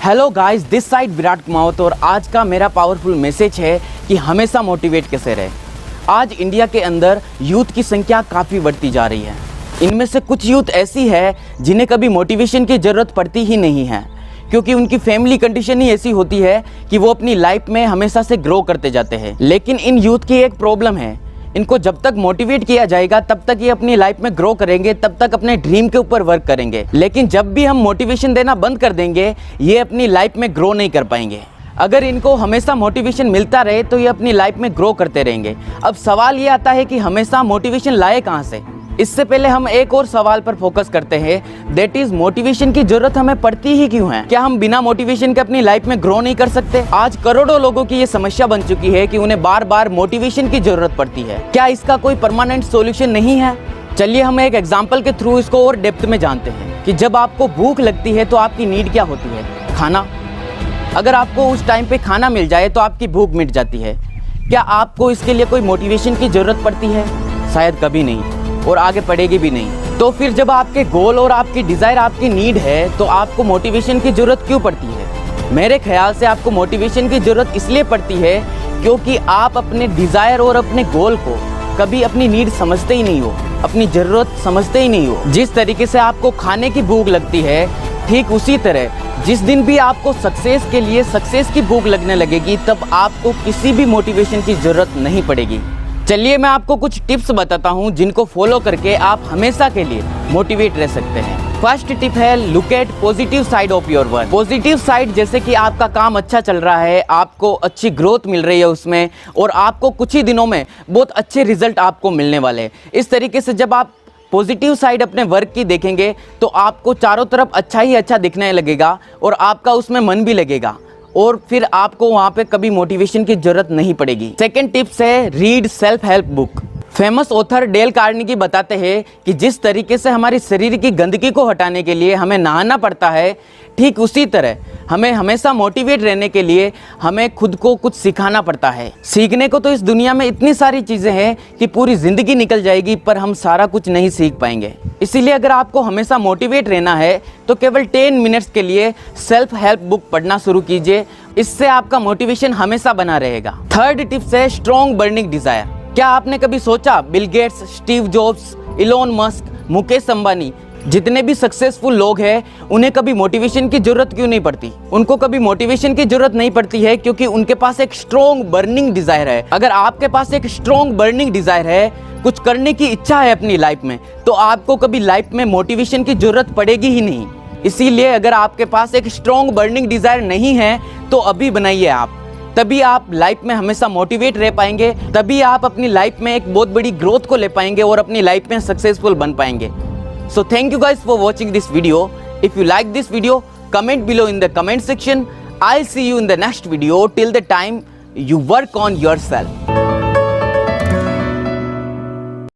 Hello guys, this side Virat Kumawat और आज का मेरा पावरफुल मैसेज है कि हमेशा मोटिवेट कैसे रहे। आज इंडिया के अंदर यूथ की संख्या काफ़ी बढ़ती जा रही है। इनमें से कुछ यूथ ऐसी है जिन्हें कभी मोटिवेशन की ज़रूरत पड़ती ही नहीं है, क्योंकि उनकी फैमिली कंडीशन ही ऐसी होती है कि वो अपनी लाइफ में हमेशा से ग्रो करते जाते हैं। लेकिन इन यूथ की एक प्रॉब्लम है, इनको जब तक मोटिवेट किया जाएगा तब तक ये अपनी लाइफ में ग्रो करेंगे, तब तक अपने ड्रीम के ऊपर वर्क करेंगे। लेकिन जब भी हम मोटिवेशन देना बंद कर देंगे, ये अपनी लाइफ में ग्रो नहीं कर पाएंगे। अगर इनको हमेशा मोटिवेशन मिलता रहे तो ये अपनी लाइफ में ग्रो करते रहेंगे। अब सवाल ये आता है कि हमेशा मोटिवेशन लाए कहाँ से। इससे पहले हम एक और सवाल पर फोकस करते हैं, दैट इज मोटिवेशन की जरूरत हमें पड़ती ही क्यों है। क्या हम बिना मोटिवेशन के अपनी लाइफ में ग्रो नहीं कर सकते? आज करोड़ों लोगों की ये समस्या बन चुकी है कि उन्हें बार बार मोटिवेशन की जरूरत पड़ती है। क्या इसका कोई परमानेंट सॉल्यूशन नहीं है? चलिए हम एक एग्जाम्पल के थ्रू इसको और डेप्थ में जानते हैं कि जब आपको भूख लगती है तो आपकी नीड क्या होती है? खाना। अगर आपको उस टाइम पे खाना मिल जाए तो आपकी भूख मिट जाती है। क्या आपको इसके लिए कोई मोटिवेशन की जरूरत पड़ती है? शायद कभी नहीं, और आगे पड़ेगी भी नहीं। तो फिर जब आपके गोल और आपकी डिजायर आपकी नीड है तो आपको मोटिवेशन की जरूरत क्यों पड़ती है? मेरे ख्याल से आपको मोटिवेशन की जरूरत इसलिए पड़ती है क्योंकि आप अपने डिजायर और अपने गोल को कभी अपनी नीड समझते ही नहीं हो, अपनी जरूरत समझते ही नहीं हो। जिस तरीके से आपको खाने की भूख लगती है, ठीक उसी तरह जिस दिन भी आपको सक्सेस के लिए सक्सेस की भूख लगने लगेगी, तब आपको किसी भी मोटिवेशन की जरूरत नहीं पड़ेगी। चलिए मैं आपको कुछ टिप्स बताता हूं जिनको फॉलो करके आप हमेशा के लिए मोटिवेट रह सकते हैं। फर्स्ट टिप है, look at positive side of your work. Positive side जैसे कि आपका काम अच्छा चल रहा है, आपको अच्छी ग्रोथ मिल रही है उसमें, और आपको कुछ ही दिनों में बहुत अच्छे रिजल्ट आपको मिलने वाले हैं। इस तरीके से जब आप पॉजिटिव साइड अपने वर्क की देखेंगे तो आपको चारों तरफ अच्छा ही अच्छा दिखने लगेगा और आपका उसमें मन भी लगेगा, और फिर आपको वहाँ पे कभी मोटिवेशन की जरूरत नहीं पड़ेगी। सेकंड टिप्स है, read self help book. Famous author Dale Carnegie बताते हैं कि जिस तरीके से हमारी शरीर की गंदगी को हटाने के लिए हमें नहाना पड़ता है, ठीक उसी तरह हमें हमेशा मोटिवेट रहने के लिए हमें खुद को कुछ सिखाना पड़ता है। सीखने को तो इस दुनिया में इतनी सारी चीज़ें हैं कि पूरी ज़िंदगी निकल जाएगी, पर हम सारा कुछ नहीं सीख पाएंगे। इसीलिए अगर आपको हमेशा मोटिवेट रहना है तो केवल 10 मिनट्स के लिए सेल्फ हेल्प बुक पढ़ना शुरू कीजिए। इससे आपका मोटिवेशन हमेशा बना रहेगा। थर्ड टिप्स है, स्ट्रॉन्ग बर्निंग डिज़ायर। क्या आपने कभी सोचा Bill Gates, Steve jobs, Elon Musk, Mukesh Ambani जितने भी सक्सेसफुल लोग हैं, उन्हें कभी मोटिवेशन की जरूरत क्यों नहीं पड़ती? उनको कभी मोटिवेशन की जरूरत नहीं पड़ती है क्योंकि उनके पास एक स्ट्रॉन्ग बर्निंग डिजायर है। अगर आपके पास एक स्ट्रॉन्ग बर्निंग डिजायर है, कुछ करने की इच्छा है अपनी लाइफ में, तो आपको कभी लाइफ में मोटिवेशन की जरूरत पड़ेगी ही नहीं। इसीलिए अगर आपके पास एक स्ट्रॉन्ग बर्निंग डिजायर नहीं है तो अभी बनाइए आप, तभी आप लाइफ में हमेशा मोटिवेट रह पाएंगे, तभी आप अपनी लाइफ में एक बहुत बड़ी ग्रोथ को ले पाएंगे और अपनी लाइफ में सक्सेसफुल बन पाएंगे। So thank you guys for watching this video. If you like this video, comment below in the comment section. I'll see you in the next video. Till the time, you work on yourself.